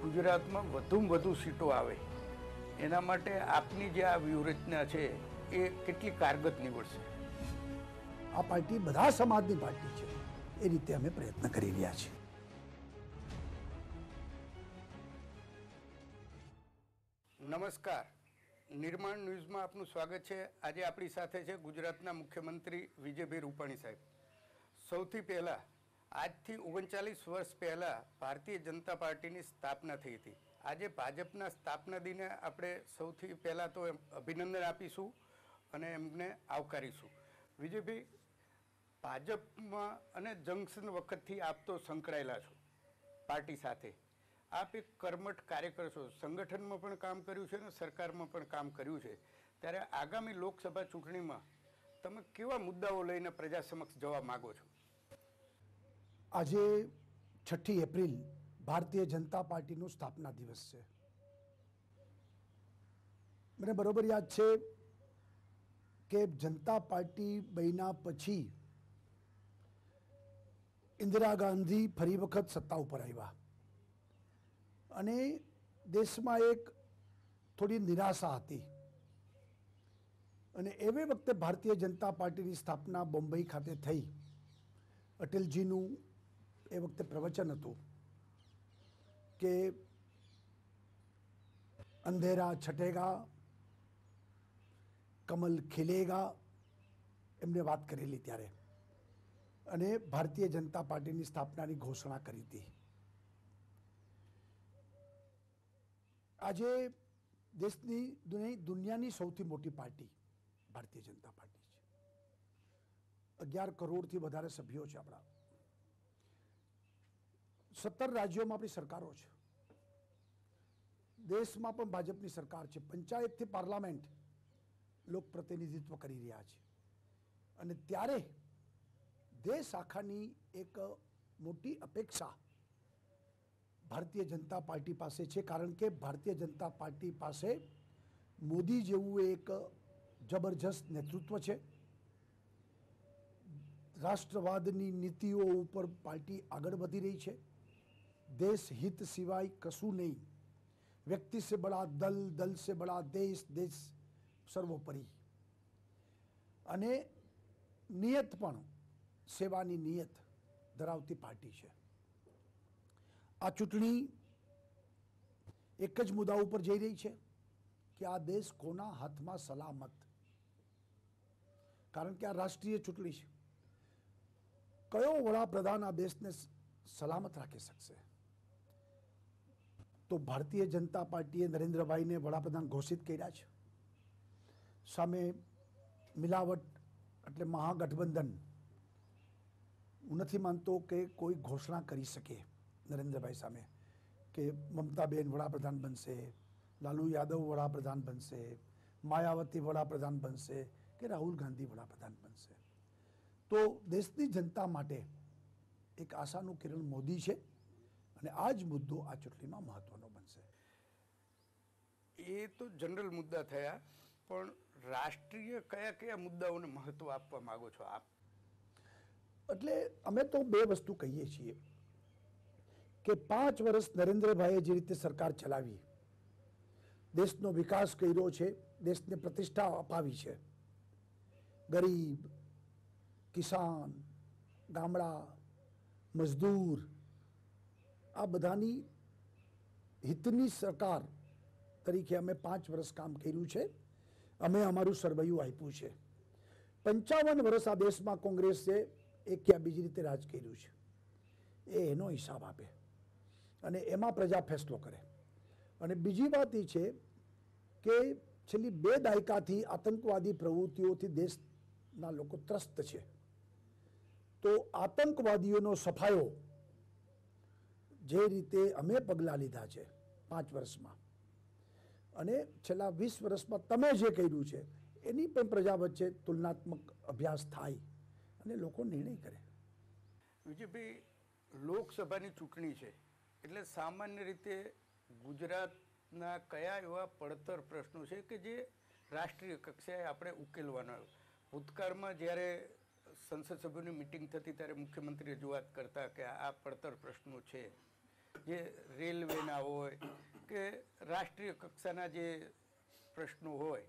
ગુજરાતમાં વધુમાં વધુ સીટો આવે એના માટે આપની જે આ વ્યૂહરચના છે એ કેટલી કારગત નીવડશે? આ પાર્ટી બધા સમાજની પાર્ટી છે, એ રીતે અમે પ્રયત્ન કરી રહ્યા છીએ. નમસ્કાર, નિર્માણ ન્યૂઝમાં આપનું સ્વાગત છે. આજે આપણી સાથે છે ગુજરાતના મુખ્યમંત્રી વિજયભાઈ રૂપાણી સાહેબ. સૌથી પહેલાં આજથી 39 વર્ષ પહેલાં ભારતીય જનતા પાર્ટીની સ્થાપના થઈ હતી. આજે ભાજપના સ્થાપના દિને આપણે સૌથી પહેલાં તો અભિનંદન આપીશું અને એમને આવકારીશું. વિજયભાઈ, ભાજપમાં અને જંકશન વખતથી આપ તો સંકળાયેલા છો પાર્ટી સાથે. આપ એક કર્મઠ કાર્યકર છો, સંગઠનમાં પણ કામ કર્યું છે અને સરકારમાં પણ કામ કર્યું છે. ત્યારે આગામી લોકસભા ચૂંટણીમાં તમે કેવા મુદ્દાઓ લઈને પ્રજા સમક્ષ જવા માગો છો? આજે 6 એપ્રિલ ભારતીય જનતા પાર્ટીનો સ્થાપના દિવસ છે. મને બરોબર યાદ છે કે જનતા પાર્ટી બન્યા પછી ઇન્દિરા ગાંધી ફરી વખત સત્તા ઉપર આવ્યા અને દેશમાં એક થોડી નિરાશા હતી અને એવે વખતે ભારતીય જનતા પાર્ટીની સ્થાપના બોમ્બઈ ખાતે થઈ. અટલજીનું એ વખતે પ્રવચન હતું કે અંધેરા છટેગા, કમલ ખીલેગા, એમને વાત કરેલી ત્યારે, અને ભારતીય જનતા પાર્ટીની સ્થાપનાની ઘોષણા કરી હતી. આજે દેશની દુનિયાની સૌથી મોટી પાર્ટી ભારતીય જનતા પાર્ટી છે. 11 કરોડથી વધારે સભ્યો છે આપણા. 17 રાજ્યોમાં આપણી સરકારો છે. દેશમાં પણ ભાજપની સરકાર છે. પંચાયતથી પાર્લામેન્ટ લોક પ્રતિનિધિત્વ કરી રહ્યા છે. અને ત્યારે દેશ આખાની એક મોટી અપેક્ષા ભારતીય જનતા પાર્ટી પાસે છે, કારણ કે ભારતીય જનતા પાર્ટી પાસે મોદી જેવું એક જબરજસ્ત નેતૃત્વ છે. રાષ્ટ્રવાદની નીતિઓ ઉપર પાર્ટી આગળ વધી રહી છે. દેશ હિત સિવાય કશું નહીં. વ્યક્તિ સે બડા દલ, દલ સે બડા દેશ, દેશ સર્વોપરી. અને નિયત પણ સેવાની નિયત ધરાવતી પાર્ટી છે. આ ચૂંટણી એક જ મુદ્દા ઉપર જઈ રહી છે કે આ દેશ કોના હાથમાં સલામત. કારણ કે આ રાષ્ટ્રીય ચૂંટણી છે. કયો વડાપ્રધાન આ દેશને સલામત રાખી શકશે? તો ભારતીય જનતા પાર્ટીએ નરેન્દ્રભાઈને વડાપ્રધાન ઘોષિત કર્યા છે. સામે મિલાવટ એટલે મહાગઠબંધન. હું નથી માનતો કે કોઈ ઘોષણા કરી શકે નરેન્દ્રભાઈ સામે કે મમતાબેન વડાપ્રધાન બનશે, લાલુ યાદવ વડાપ્રધાન બનશે, માયાવતી વડાપ્રધાન બનશે કે રાહુલ ગાંધી વડાપ્રધાન બનશે. તો દેશની જનતા માટે એક આશાનું કિરણ મોદી છે અને આ જ મુદ્દો આ ચૂંટણીમાં મહત્વનો બનશે. એ તો જનરલ મુદ્દા થયા, પણ રાષ્ટ્રીય કયા કયા મુદ્દાઓને મહત્વ આપવા માંગો છો આપ? એટલે અમે તો બે વસ્તુ કહીએ છીએ કે 5 વર્ષ નરેન્દ્રભાઈએ જે રીતે સરકાર ચલાવી, દેશનો વિકાસ કર્યો છે, દેશને પ્રતિષ્ઠા અપાવી છે. ગરીબ, કિસાન, ગામડા, મજદૂર, આ બધાની હિતની સરકાર તરીકે અમે 5 વર્ષ કામ કર્યું છે. અમે અમારું સર્વૈયું આપ્યું છે. 55 વર્ષ આ દેશમાં કોંગ્રેસે એક યા બીજી રીતે રાજ કર્યું છે. એનો હિસાબ આપે અને એમાં પ્રજા ફેસલો કરે. અને બીજી વાત એ છે કે છેલ્લી 2 દાયકાથી આતંકવાદી પ્રવૃત્તિઓથી દેશના લોકો ત્રસ્ત છે. તો આતંકવાદીઓનો સફાયો જે રીતે અમે પગલાં લીધા છે 5 વર્ષમાં, અને છેલ્લા 20 વર્ષમાં તમે જે કર્યું છે, એની પણ પ્રજા વચ્ચે તુલનાત્મક અભ્યાસ થાય અને લોકો નિર્ણય કરે. વિજયભાઈ, લોકસભાની ચૂંટણી છે એટલે સામાન્ય રીતે ગુજરાતના કયા એવા પડતર પ્રશ્નો છે કે જે રાષ્ટ્રીય કક્ષાએ આપણે ઉકેલવાના? ભૂતકાળમાં જ્યારે સંસદ સભ્યોની મિટિંગ થતી ત્યારે મુખ્યમંત્રી રજૂઆત કરતા કે આ પડતર પ્રશ્નો છે, જે રેલવેના હોય કે રાષ્ટ્રીય કક્ષાના જે પ્રશ્નો હોય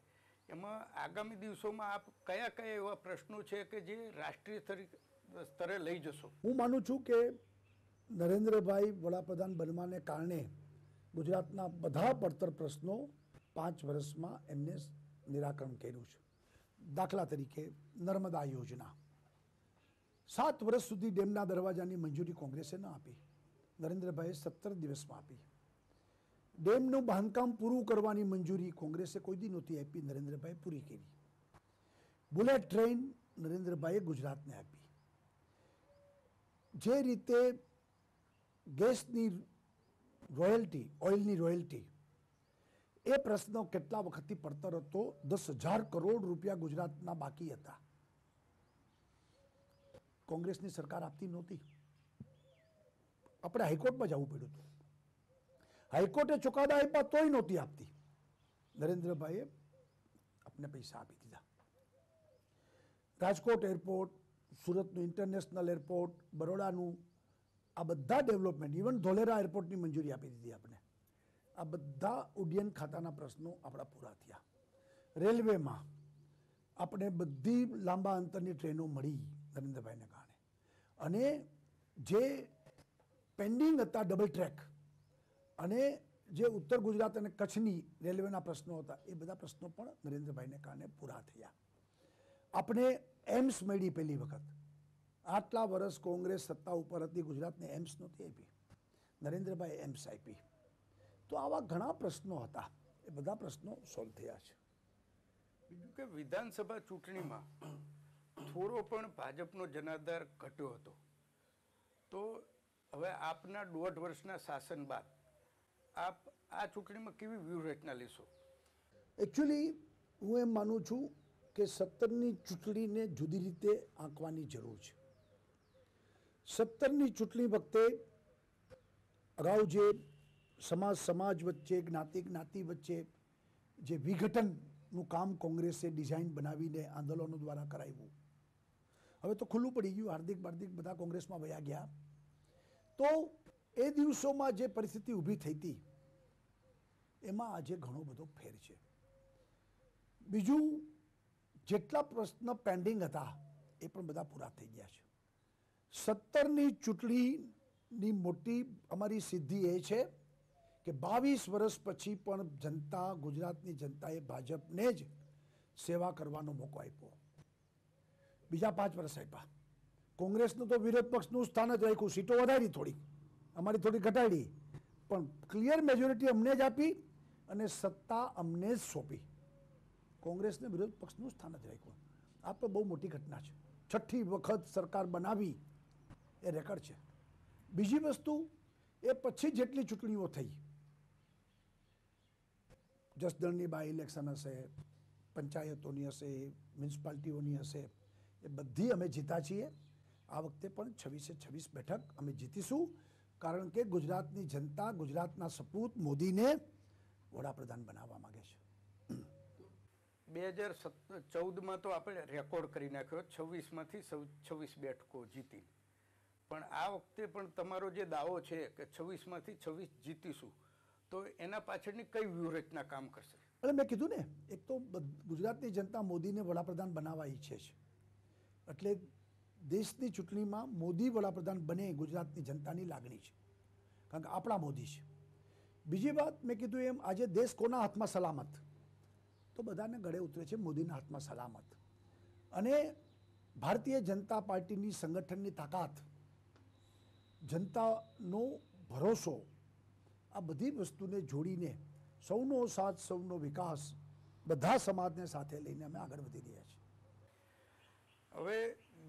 એમાં આગામી દિવસોમાં આપ કયા કયા એવા પ્રશ્નો છે કે જે રાષ્ટ્રીય સ્તરે લઈ જશો? હું માનું છું કે નરેન્દ્રભાઈ વડાપ્રધાન બનવાને કારણે ગુજરાતના બધા પડતર પ્રશ્નો 5 વર્ષમાં એમને નિરાકરણ કર્યું છે. દાખલા તરીકે નર્મદા યોજના, 7 વર્ષ સુધી ડેમના દરવાજાની મંજૂરી કોંગ્રેસે ન આપી, નરેન્દ્રભાઈએ 17 દિવસમાં આપી. ડેમનું બાંધકામ પૂરું કરવાની મંજૂરી કોંગ્રેસે કોઈ દી નહોતી આપી, નરેન્દ્રભાઈએ પૂરી કરી. બુલેટ ટ્રેન નરેન્દ્રભાઈએ ગુજરાતને આપી. જે રીતે ગેસની રોયલ્ટી, ઓઇલની રોયલ્ટી, એ પ્રશ્ન કેટલા વખતથી પડતર હતો. 10,000 કરોડ રૂપિયા ગુજરાતના બાકી હતા, કોંગ્રેસની સરકાર આપતી નહોતી. આપણે હાઈકોર્ટમાં જવું પડ્યું હતું, હાઈકોર્ટે ચુકાદા આપ્યા તોય નહોતી આપતી. નરેન્દ્રભાઈએ આપને પૈસા આપી દીધા. રાજકોટ એરપોર્ટ, સુરતનું ઇન્ટરનેશનલ એરપોર્ટ, બરોડાનું, આ બધા ડેવલપમેન્ટ, ઇવન ધોલેરા એરપોર્ટની મંજૂરી આપી દીધી આપણે. આ બધા ઉડ્ડયન ખાતાના પ્રશ્નો આપણા પૂરા થયા. રેલવેમાં આપણે બધી લાંબા અંતરની ટ્રેનો મળી નરેન્દ્રભાઈને કારણે. અને જે પેન્ડિંગ હતા ડબલ ટ્રેક અને જે ઉત્તર ગુજરાત અને કચ્છની રેલવેના પ્રશ્નો હતા, એ બધા પ્રશ્નો પણ નરેન્દ્રભાઈને કારણે પૂરા થયા. આપણે એમ્સ મળી પહેલી વખત. આટલા વર્ષ કોંગ્રેસ સત્તા ઉપર હતી, ગુજરાતને એમ્સ નહોતી આપી, નરેન્દ્રભાઈ એમ્સ આપી. તો આવા ઘણા પ્રશ્નો હતા, એ બધા પ્રશ્નો સોલ્વ થયા છે. બીજું કે વિધાનસભા ચૂંટણીમાં થોડો પણ ભાજપનો જનાધાર ઘટ્યો હતો. તો હવે આપના 1.5 વર્ષના શાસન બાદ આપ આ ચૂંટણીમાં કેવી વ્યૂહરચના લેશો? એકચ્યુઅલી હું એમ માનું છું કે 17ની ચૂંટણીને જુદી રીતે આંકવાની જરૂર છે. 17ની ચૂંટણી વખતે અગાઉ જે સમાજ વચ્ચે, જ્ઞાતિ વચ્ચે જે વિઘટનનું કામ કોંગ્રેસે ડિઝાઇન બનાવીને આંદોલનો દ્વારા કરાવ્યું, હવે તો ખુલ્લું પડી ગયું. હાર્દિક બધા કોંગ્રેસમાં વયા ગયા. તો એ દિવસોમાં જે પરિસ્થિતિ ઊભી થઈ હતી એમાં આજે ઘણો બધો ફેર છે. બીજું, જેટલા પ્રશ્ન પેન્ડિંગ હતા એ પણ બધા પૂરા થઈ ગયા છે. 17ની ચૂંટણીની મોટી અમારી સિદ્ધિ એ છે કે 22 વર્ષ પછી પણ જનતા, ગુજરાતની જનતાએ ભાજપને જ સેવા કરવાનો મોકો આપ્યો. બીજા 5 વર્ષ આપ્યા. કોંગ્રેસનું તો વિરોધ પક્ષનું સ્થાન જ રાખ્યું, સીટો વધારી, થોડી અમારી થોડી ઘટાડી, પણ ક્લિયર મેજોરિટી અમને જ આપી અને સત્તા અમને જ સોંપી. કોંગ્રેસને વિરોધ પક્ષનું સ્થાન જ રાખ્યું. આ તો બહુ મોટી ઘટના છે. 6ઠ્ઠી વખત સરકાર બનાવી એ રેકર્ડ છે. બીજી વસ્તુ, એ પછી જેટલી ચૂંટણીઓ થઈ, જસદણની બાય ઇલેક્શન હશે, પંચાયતોની હશે, મ્યુનિસિપાલિટીઓની હશે, એ બધી અમે જીતા છીએ. આ વખતે પણ 26 બેઠક અમે જીતીશું, કારણ કે ગુજરાતની જનતા, ગુજરાતના સપૂત મોદીને વડાપ્રધાન બનાવવા માંગે છે. 2014માં તો આપણે રેકોર્ડ કરી નાખ્યો, 26માંથી 26 બેઠકો જીતી. પણ આ વખતે પણ તમારો જે દાવો છે કે 26માંથી 26 જીતીશું, તો એના પાછળની કઈ વ્યૂહરચના કામ કરશે? એટલે મેં કીધું ને, એક તો ગુજરાતની જનતા મોદીને વડાપ્રધાન બનાવવા ઈચ્છે છે, એટલે દેશની ચૂંટણીમાં મોદી વડાપ્રધાન બને ગુજરાતની જનતાની લાગણી છે, કારણ કે આપણા મોદી છે. બીજી વાત, મેં કીધું એમ, આજે દેશ કોના હાથમાં સલામત? તો બધાને ગળે ઉતરે છે મોદીના હાથમાં સલામત. અને ભારતીય જનતા પાર્ટીની સંગઠનની તાકાત, જનતાનો ભરોસો, આ બધી વસ્તુને જોડીને સૌનો સાથ, સૌનો વિકાસ, બધા સમાજને સાથે લઈને અમે આગળ વધી રહ્યા છીએ. હવે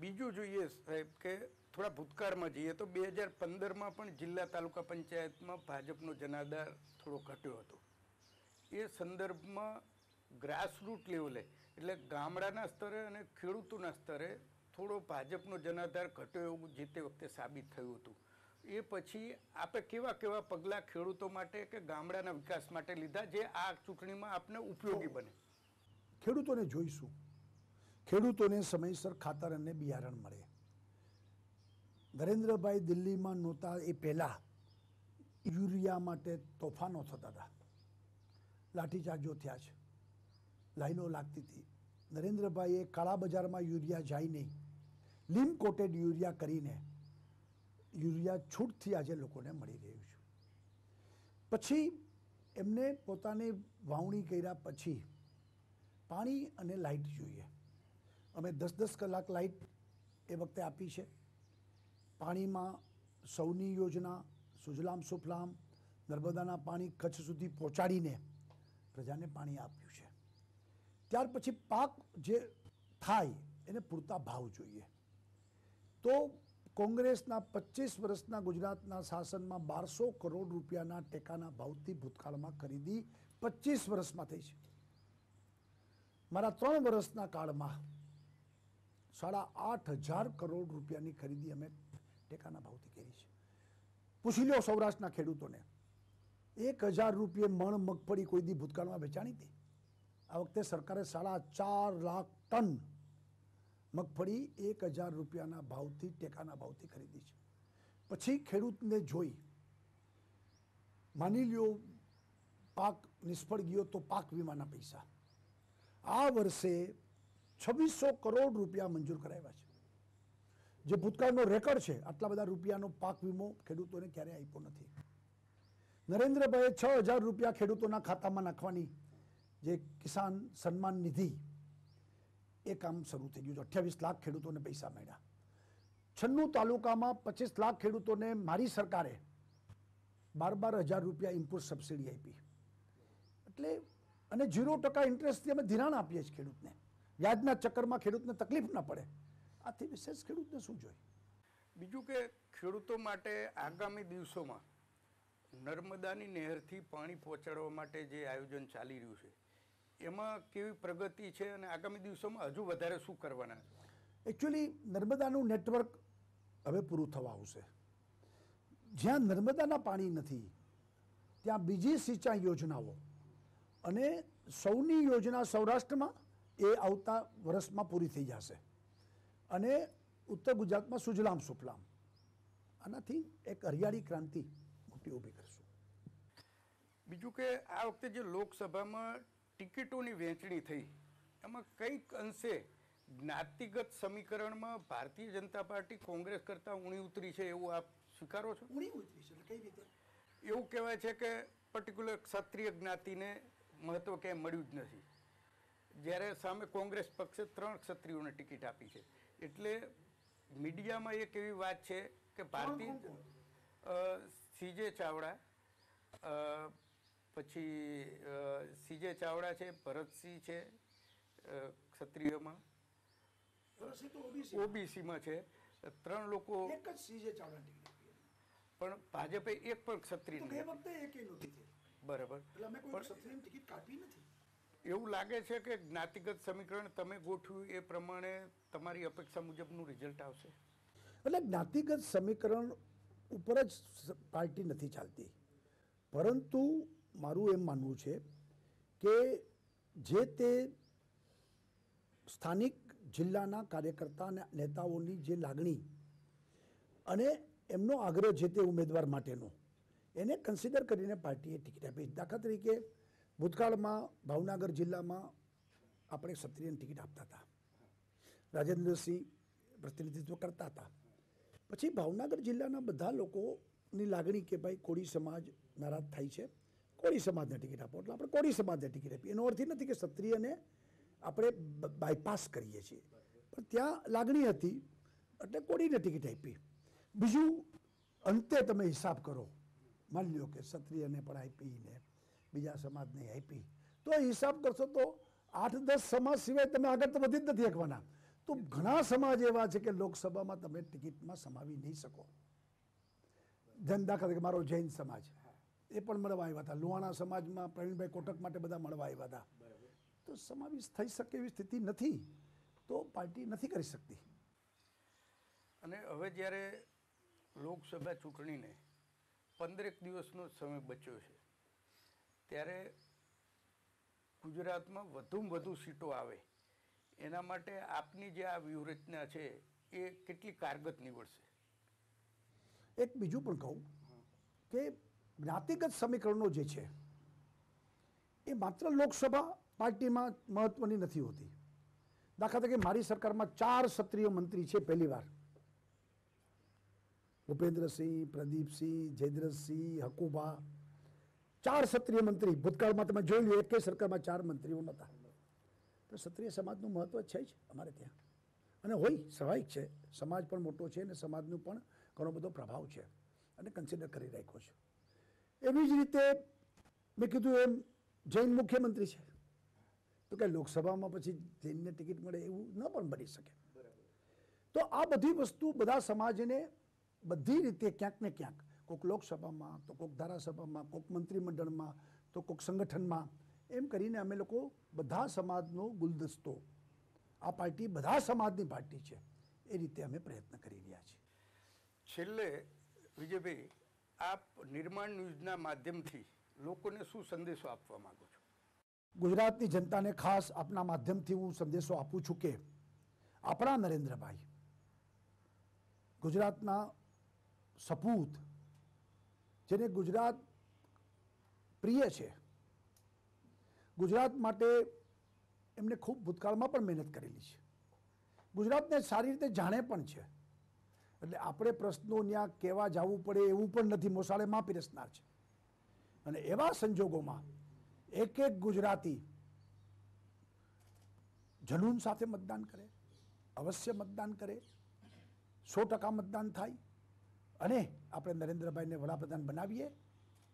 બીજું જોઈએ સાહેબ કે થોડા ભૂતકાળમાં જઈએ તો 2015માં પણ જિલ્લા તાલુકા પંચાયતમાં ભાજપનો જનાધાર થોડો ઘટ્યો હતો. એ સંદર્ભમાં ગ્રાસરૂટ લેવલે, એટલે ગામડાના સ્તરે અને ખેડૂતોના સ્તરે થોડો ભાજપનો જનાધાર ઘટ્યો એવું જે તે વખતે સાબિત થયું હતું. એ પછી આપે કેવા પગલાં ખેડૂતો માટે કે ગામડાના વિકાસ માટે લીધા જે આ ચૂંટણીમાં આપને ઉપયોગી બને? ખેડૂતોને જોઈશું, ખેડૂતોને સમયસર ખાતર અને બિયારણ મળે. નરેન્દ્રભાઈ દિલ્હીમાં નહોતા એ પહેલાં યુરિયા માટે તોફાનો થતા હતા, લાઠીચાર્જો થયા છે, લાઈનો લાગતી હતી. નરેન્દ્રભાઈએ કાળા બજારમાં યુરિયા જાય નહીં, લીમ કોટેડ યુરિયા કરીને યુરિયા છૂટથી આજે લોકોને મળી રહ્યું છે. પછી એમને પોતાની વાવણી કર્યા પછી પાણી અને લાઇટ જોઈએ. અમે 10-10 કલાક લાઇટ એ વખતે આપી છે. પાણીમાં સૌની યોજના, સુજલામ સુફલામ, નર્મદાના પાણી કચ્છ સુધી પહોંચાડીને પ્રજાને પાણી આપ્યું છે. ત્યાર પછી પાક જે થાય એને પૂરતા ભાવ જોઈએ. તો કોંગ્રેસના 25 વર્ષના ગુજરાતના શાસનમાં 1200 કરોડ રૂપિયાના ટેકાના ભાવથી ભૂતકાળમાં ખરીદી 25 વર્ષમાં થઈ છે. મારા 3 વર્ષના કાળમાં 8,500 કરોડ રૂપિયાની ખરીદી અમે ટેકાના ભાવથી કરી છે. પૂછી લો સૌરાષ્ટ્રના ખેડૂતોને, 1,000 રૂપિયે મણ મગફળી કોઈ દી ભૂતકાળમાં વેચાણી હતી? આ વખતે સરકારે 4.5 લાખ ટન મગફળી 1,000 રૂપિયાના ભાવથી ટેકાના ભાવથી ખરીદી છે. પછી ખેડૂતને જોઈ માની લ્યો પાક નિષ્ફળ ગયો તો પાક વીમાના પૈસા આ વર્ષે 2600 કરોડ રૂપિયા મંજૂર કરાવ્યા છે, જે ભૂતકાળનો રેકોર્ડ છે. આટલા બધા રૂપિયાનો પાક વીમો ખેડૂતોને ક્યારેય આપ્યો નથી. નરેન્દ્રભાઈએ 6,000 રૂપિયા ખેડૂતોના ખાતામાં નાખવાની જે કિસાન સન્માન નિધિ એ કામ શરૂ થઈ ગયું છે. 28 લાખ ખેડૂતોને પૈસા મળ્યા. 96 તાલુકામાં 25 લાખ ખેડૂતોને મારી સરકારે 12,000 રૂપિયા ઇનપુટ સબસિડી આપી. એટલે અને 0% ઇન્ટરેસ્ટથી અમે ધિરાણ આપીએ છીએ ખેડૂતને. વ્યાજના ચક્કરમાં ખેડૂતને તકલીફ ના પડે. આથી વિશેષ ખેડૂતને શું જોઈએ? બીજું કે ખેડૂતો માટે આગામી દિવસોમાં નર્મદાની નહેરથી પાણી પહોંચાડવા માટે જે આયોજન ચાલી રહ્યું છે એમાં કેવી પ્રગતિ છે અને આગામી દિવસોમાં હજુ વધારે શું કરવાના છે? એકચ્યુઅલી નર્મદાનું નેટવર્ક હવે પૂરું થવા આવશે. જ્યાં નર્મદાના પાણી નથી ત્યાં બીજી સિંચાઈ યોજનાઓ અને સૌની યોજના સૌરાષ્ટ્રમાં એ આવતા વર્ષમાં પૂરી થઈ જશે અને ઉત્તર ગુજરાતમાં સુજલામ સુફલામ. આનાથી એક હરિયાળી ક્રાંતિ મોટી ઊભી કરશું. બીજું કે આ વખતે જે લોકસભામાં ટિકિટોની વહેંચણી થઈ એમાં કંઈક અંશે જ્ઞાતિગત સમીકરણમાં ભારતીય જનતા પાર્ટી કોંગ્રેસ કરતાં ઊણી ઉતરી છે એવું આપ સ્વીકારો છો? ઊણી ઉતરી છે કઈ રીતે? એવું કહેવાય છે કે પર્ટિક્યુલર ક્ષત્રિય જ્ઞાતિને મહત્વ ક્યાંય મળ્યું જ નથી, જ્યારે સામે કોંગ્રેસ પક્ષે 3 ક્ષત્રિયોને ટિકિટ આપી છે. એટલે મીડિયામાં એક એવી વાત છે કે ભારતીય સીજે ચાવડા, પછી સીજે ચાવડા છે, ભરતસિંહ છે ક્ષત્રિયમાં, ઓબીસીમાં છે, 3 લોકો. એક જ સીજે ચાવડા ટિકિટ પણ ભાજપે એક પણ ક્ષત્રિય તો એ વખતે એકે નહોતી થઈ. બરાબર. એટલે અમે કોઈ ક્ષત્રિયની ટિકિટ કાપી નથી. એવું લાગે છે કે જ્ઞાતિગત સમીકરણ તમે ગોઠવ્યું એ પ્રમાણે તમારી અપેક્ષા મુજબનું રિઝલ્ટ આવશે? એટલે જ્ઞાતિગત સમીકરણ ઉપર જ પાર્ટી નથી ચાલતી, પરંતુ મારું એમ માનવું છે કે જે તે સ્થાનિક જિલ્લાના કાર્યકર્તા અને નેતાઓની જે લાગણી અને એમનો આગ્રહ જે તે ઉમેદવાર માટેનો એને કન્સિડર કરીને પાર્ટીએ ટિકિટ આપી. દાખલા તરીકે ભૂતકાળમાં ભાવનગર જિલ્લામાં આપણે ક્ષત્રિયની ટિકિટ આપતા હતા, રાજેન્દ્રસિંહ પ્રતિનિધિત્વ કરતા હતા. પછી ભાવનગર જિલ્લાના બધા લોકોની લાગણી કે ભાઈ કોળી સમાજ નારાજ થાય છે, કોળી સમાજને ટિકિટ આપો, એટલે આપણે કોળી સમાજને ટિકિટ આપી. એનો અર્થ એ નથી કે ક્ષત્રિયને આપણે બાયપાસ કરીએ છીએ, પણ ત્યાં લાગણી હતી એટલે કોળીને ટિકિટ આપી. બીજું અંતે તમે હિસાબ કરો, માની લો કે ક્ષત્રિયને પણ આપી ને બીજા સમાજને આપી, તો હિસાબ કરશો તો 8-10 સમાજ સિવાય તમે આગળ તો વધી જ નથી શકવાના. તો ઘણા સમાજ એવા છે કે લોકસભામાં તમે ટિકિટમાં સમાવી નહીં શકો. દાખલા તરીકે મારો જૈન સમાજ એ પણ મળવા આવ્યા હતા, લુહાણા સમાજમાં પ્રવીણભાઈ કોટક માટે બધા મળવા આવ્યા હતા. તો સમાવેશ થઈ શકે એવી સ્થિતિ નથી, તો પાર્ટી નથી કરી શકતી. અને હવે જ્યારે લોકસભા ચૂંટણીને 15 દિવસનો સમય બચ્યો છે ત્યારે ગુજરાતમાં વધુમાં વધુ સીટો આવે એના માટે આપની જે આ વ્યૂહરચના છે એ કેટલી કારગત નીવડશે? એક બીજું પણ કહું કે જ્ઞાતિગત સમીકરણો જે છે એ માત્ર લોકસભા પાર્ટીમાં મહત્વની નથી હોતી. દાખલા તરીકે મારી સરકારમાં 4 ક્ષત્રિય મંત્રી છે પહેલી વાર. ભૂપેન્દ્રસિંહ, પ્રદીપસિંહ, જયદ્રથસિંહ, હકુબા, 4 ક્ષત્રિય મંત્રી. ભૂતકાળમાં તમે જોઈ લો એકે સરકારમાં 4 મંત્રીઓ નહોતા. તો ક્ષત્રિય સમાજનું મહત્વ છે જ અમારે ત્યાં, અને હોય સ્વાભાવિક છે. સમાજ પણ મોટો છે અને સમાજનું પણ ઘણો બધો પ્રભાવ છે અને કન્સિડર કરી રાખ્યો છે. એવી જ રીતે મેં કીધું એમ જૈન મુખ્યમંત્રી છે, તો કે લોકસભામાં પછી જૈનને ટિકિટ મળે એવું ન પણ બની શકે. તો આ બધી વસ્તુ બધા સમાજને બધી રીતે ક્યાંક ને ક્યાંક, કોઈક લોકસભામાં, તો કોઈક ધારાસભામાં, કોઈક મંત્રીમંડળમાં, તો કોઈક સંગઠનમાં, એમ કરીને અમે લોકો બધા સમાજનો ગુલદસ્તો, આ પાર્ટી બધા સમાજની પાર્ટી છે, એ રીતે અમે પ્રયત્ન કરી રહ્યા છીએ. છેલ્લે વિજયભાઈ, આપ નિર્માણ ન્યૂઝના માધ્યમથી લોકોને શું સંદેશો આપવા માંગો છો? ગુજરાતની જનતાને ખાસ આપના માધ્યમથી હું સંદેશો આપું છું કે આપણા નરેન્દ્રભાઈ ગુજરાતના સપૂત, જેને ગુજરાત પ્રિય છે, ગુજરાત માટે એમને ખૂબ ભૂતકાળમાં પણ મહેનત કરેલી છે, ગુજરાતને સારી રીતે જાણે પણ છે. એટલે આપણે પ્રશ્નો ત્યાં કહેવા જવું પડે એવું પણ નથી, મોસાળે માં પીરસનાર છે. અને એવા સંજોગોમાં એક એક ગુજરાતી જનૂન સાથે મતદાન કરે, અવશ્ય મતદાન કરે, 100% મતદાન થાય અને આપણે નરેન્દ્રભાઈને વડાપ્રધાન બનાવીએ,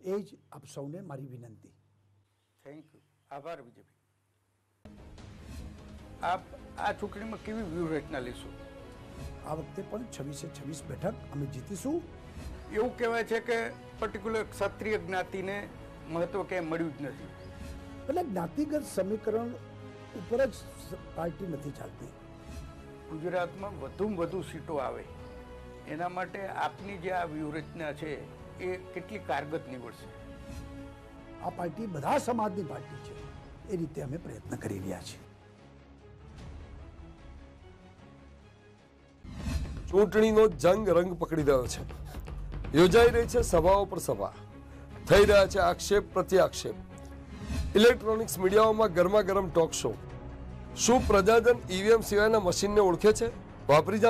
એ જ આપ સૌને મારી વિનંતી. Thank you. આભાર વિજયભાઈ. આપ આ ચૂંટણીમાં કેવી વ્યૂહરચના લેશો? આ વખતે પણ 26 બેઠક અમે જીતીશું. એવું કહેવાય છે કે પર્ટિક્યુલર ક્ષત્રિય જ્ઞાતિને મહત્વ ક્યાંય મળ્યું જ નથી. એટલે જ્ઞાતિગત સમીકરણ ઉપર જ પાર્ટી નથી ચાલતી. ગુજરાતમાં વધુમાં વધુ સીટો આવે એના માટે આપની જે આ વ્યૂહરચના છે એ કેટલી કારગત નીવડશે? આ પાર્ટી બધા સમાજની પાર્ટી છે, એ રીતે અમે પ્રયત્ન કરી રહ્યા છીએ. ચૂંટણીનો જંગ રંગ પકડી રહ્યો છે. યોજાઈ રહી છે સભાઓ પર સભા, થઈ રહ્યા છે આક્ષેપ પ્રત્યાક્ષેપ. ઇલેક્ટ્રોનિક્સ મીડિયાઓમાં ગરમા ગરમ ટોક શો. શું પ્રજાજન ઈવીએમ સિવાયના મશીનને ઓળખે છે? વાપરી